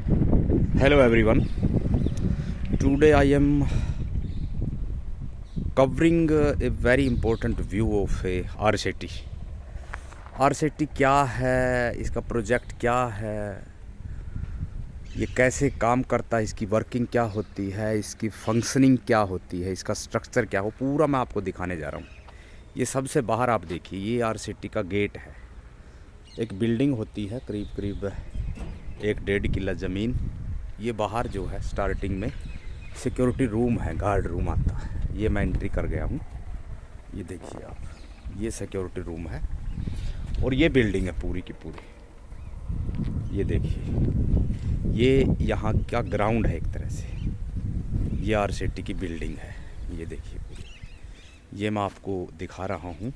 Hello everyone. Today I am covering a very important view of a RCT. RCT क्या है, इसका project क्या है, ये कैसे काम करता है, इसकी वर्किंग क्या होती है, इसकी फंक्शनिंग क्या होती है, इसका स्ट्रक्चर क्या हो, पूरा मैं आपको दिखाने जा रहा हूँ। ये सबसे बाहर आप देखिए, ये RCT का गेट है। एक बिल्डिंग होती है करीब करीब 1-1.5 किला ज़मीन। ये बाहर जो है स्टार्टिंग में सिक्योरिटी रूम है, गार्ड रूम आता है। ये मैं एंट्री कर गया हूँ। ये देखिए आप, ये सिक्योरिटी रूम है और ये बिल्डिंग है पूरी की पूरी। ये देखिए, ये यहाँ का ग्राउंड है एक तरह से। ये RCT की बिल्डिंग है, ये देखिए पूरी। ये मैं आपको दिखा रहा हूँ।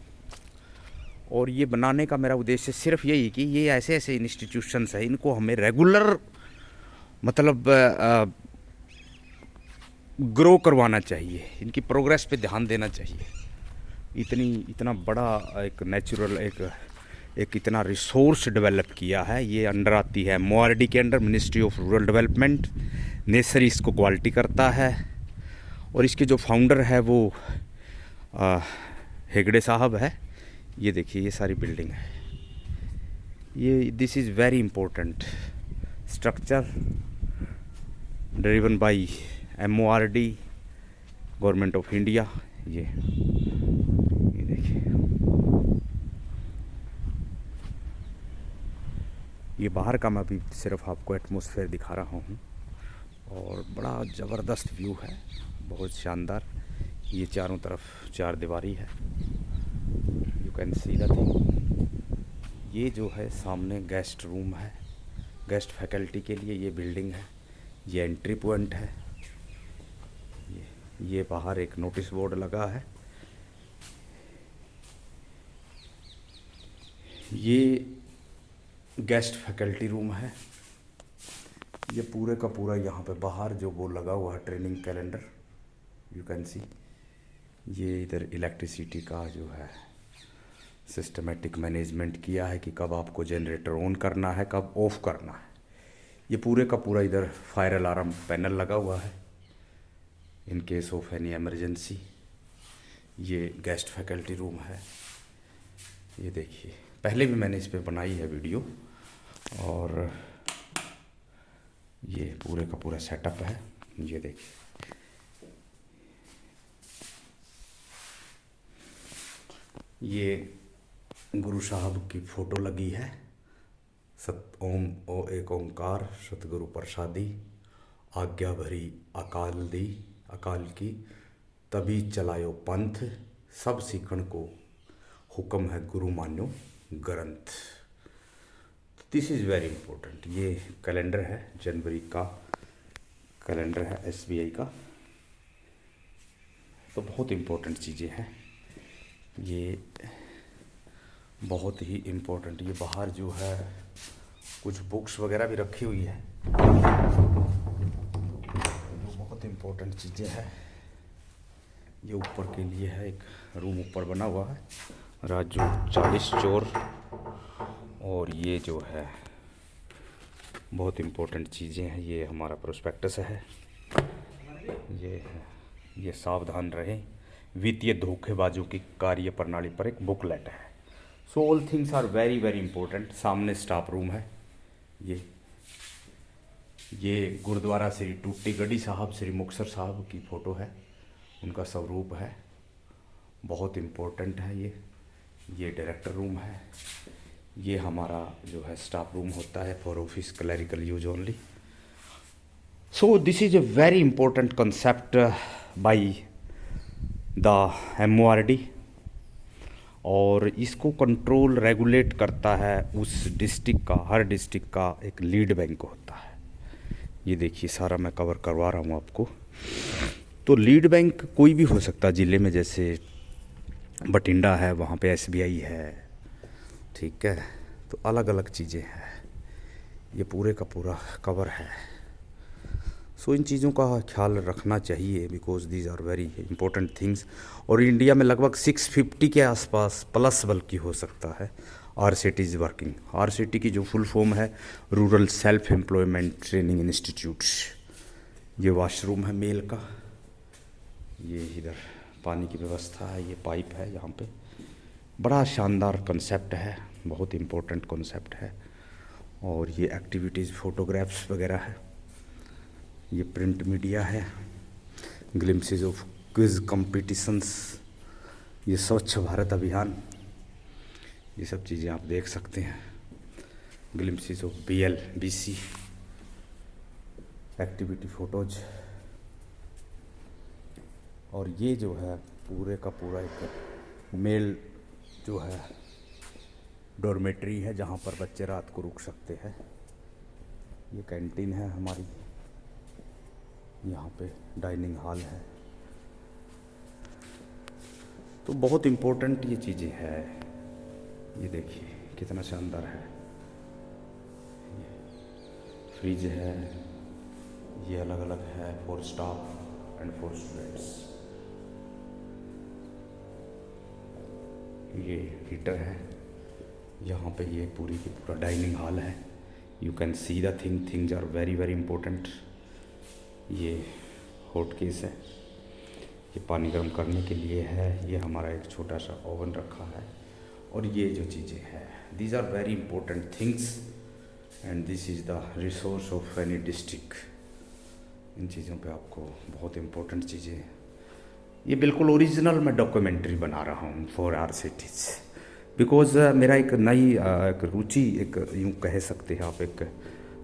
और ये बनाने का मेरा उद्देश्य सिर्फ यही कि ये ऐसे ऐसे इंस्टीट्यूशंस है, इनको हमें रेगुलर मतलब ग्रो करवाना चाहिए, इनकी प्रोग्रेस पे ध्यान देना चाहिए। इतना बड़ा एक नेचुरल एक इतना रिसोर्स डेवलप किया है। ये अंडर आती है MORD के under, ministry of rural development. नेसर इसको क्वालिटी करता है और इसके जो फाउंडर है वो हेगड़े साहब है। ये देखिए, ये सारी बिल्डिंग है। ये this is very important structure driven by MORD, government of India. ये देखिए, ये बाहर का मैं अभी सिर्फ आपको एटमॉस्फेयर दिखा रहा हूँ और बड़ा ज़बरदस्त व्यू है, बहुत शानदार। ये चारों तरफ 4 दीवारी है, you can see the thing. ये जो है सामने गेस्ट रूम है, गेस्ट फैकल्टी के लिए ये बिल्डिंग है। ये एंट्री पॉइंट है। ये बाहर एक नोटिस बोर्ड लगा है। ये गेस्ट फैकल्टी रूम है। ये पूरे का पूरा यहाँ पे बाहर जो वो लगा हुआ है ट्रेनिंग कैलेंडर, यू कैन सी। ये इधर इलेक्ट्रिसिटी का जो है सिस्टमेटिक मैनेजमेंट किया है कि कब आपको जनरेटर ऑन करना है, कब ऑफ करना है। ये पूरे का पूरा इधर फायर अलार्म पैनल लगा हुआ है in case of any emergency. ये गेस्ट फैकल्टी रूम है। ये देखिए, पहले भी मैंने इस पे बनाई है वीडियो। और ये पूरे का पूरा सेटअप है। ये देखिए, ये गुरु साहब की फ़ोटो लगी है। सत ओम ओ एक ओंकार सतगुरु प्रसादी, आज्ञा भरी अकाल की तभी चलायो पंथ, सब सीखण को हुक्म है गुरु मान्यो ग्रंथ। This is very important. ये कैलेंडर है, जनवरी का कैलेंडर है SBI का। तो बहुत इम्पोर्टेंट चीज़ें हैं, ये बहुत ही इम्पोर्टेंट। ये बाहर जो है कुछ बुक्स वगैरह भी रखी हुई है, बहुत इम्पोर्टेंट चीज़ें हैं। ये ऊपर के लिए है, एक रूम ऊपर बना हुआ है, राजू 40 चोर। और ये जो है बहुत इम्पोर्टेंट चीज़ें हैं। ये हमारा प्रोस्पेक्टस है। ये सावधान रहें, वित्तीय धोखेबाजों की कार्य प्रणाली पर एक बुकलेट है। So all things are very very important. सामने स्टाफ रूम है। ये गुरुद्वारा श्री टूटी गढ़ी साहब, श्री मुक्तसर साहब की फ़ोटो है, उनका स्वरूप है, बहुत इम्पोर्टेंट है। ये डायरेक्टर रूम है। ये हमारा जो है स्टाफ रूम होता है for office clerical use only. So this is a very important concept by the MORD। और इसको कंट्रोल रेगुलेट करता है उस डिस्ट्रिक्ट का, हर डिस्ट्रिक्ट का एक लीड बैंक होता है। ये देखिए, सारा मैं कवर करवा रहा हूँ आपको। तो लीड बैंक कोई भी हो सकता है ज़िले में, जैसे बठिंडा है, वहाँ पे SBI है, ठीक है। तो अलग अलग चीज़ें हैं, ये पूरे का पूरा कवर है। सो इन चीज़ों का ख्याल रखना चाहिए, because these are very important things. और इंडिया में लगभग 650 के आसपास प्लस बल्कि हो सकता है RCT इज़ वर्किंग। RCT की जो फुल फॉर्म है rural self employment training institute. ये वॉशरूम है मेल का, ये इधर पानी की व्यवस्था है, ये पाइप है यहाँ पे। बड़ा शानदार कॉन्सेप्ट है, बहुत इम्पोर्टेंट कॉन्सेप्ट है। और ये एक्टिविटीज़ फोटोग्राफ्स वगैरह है, ये प्रिंट मीडिया है, ग्लिम्सेस ऑफ क्विज कॉम्पिटिशन्स, ये स्वच्छ भारत अभियान, ये सब चीज़ें आप देख सकते हैं। Glimpses of BLBC activity photos. और ये जो है पूरे का पूरा एक मेल जो है डॉर्मेट्री है जहाँ पर बच्चे रात को रुक सकते हैं। ये कैंटीन है हमारी, यहाँ पे डाइनिंग हॉल है। तो बहुत इम्पोर्टेंट ये चीज़ें हैं। ये देखिए कितना शानदार है, ये फ्रिज है, ये अलग अलग है for staff and for students. ये हीटर है, यहाँ पे ये पूरी की पूरा डाइनिंग हॉल है। You can see the things are very very important. ये हॉट केस है, ये पानी गर्म करने के लिए है। ये हमारा एक छोटा सा ओवन रखा है। और ये जो चीज़ें हैं, these are very important things and this is the resource of any district. इन चीज़ों पे आपको बहुत इम्पोर्टेंट चीज़ें, ये बिल्कुल ओरिजिनल मैं डॉक्यूमेंट्री बना रहा हूँ फॉर RCTs। बिकॉज मेरा एक नई एक रुचि, एक यूँ कह सकते हैं आप, एक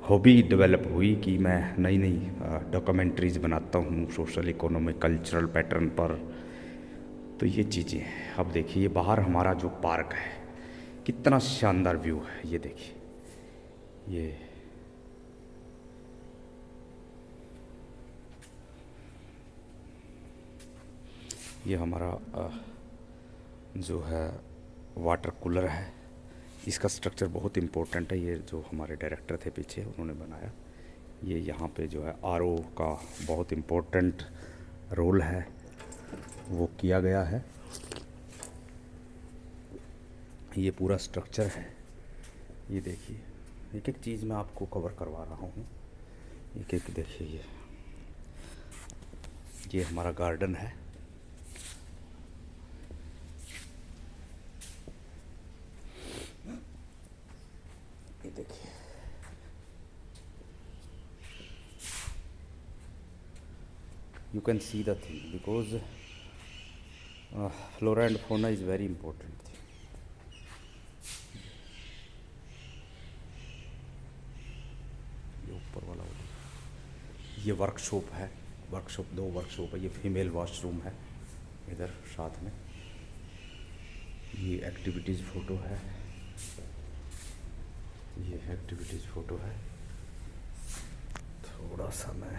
हॉबी डेवलप हुई कि मैं नई नई डॉक्यूमेंट्रीज बनाता हूँ सोशल, इकोनॉमिक, कल्चरल पैटर्न पर। तो ये चीज़ें हैं। अब देखिए ये बाहर हमारा जो पार्क है, कितना शानदार व्यू है। ये देखिए ये हमारा जो है वाटर कूलर है। इसका स्ट्रक्चर बहुत इम्पोर्टेंट है। ये जो हमारे डायरेक्टर थे पीछे, उन्होंने बनाया। ये यहाँ पे जो है RO का बहुत इम्पोर्टेंट रोल है, वो किया गया है। ये पूरा स्ट्रक्चर है। ये देखिए एक एक चीज़ मैं आपको कवर करवा रहा हूँ, एक एक देखिए। ये हमारा गार्डन है। ये देखिए you can see the thing because flora and fauna is very important thing. ये ऊपर वाला ये वर्कशॉप है, वर्कशॉप 2 वर्कशॉप है। ये फीमेल वॉशरूम है इधर साथ में। ये एक्टिविटीज़ फ़ोटो है, ये एक्टिविटीज़ फ़ोटो है। थोड़ा सा मैं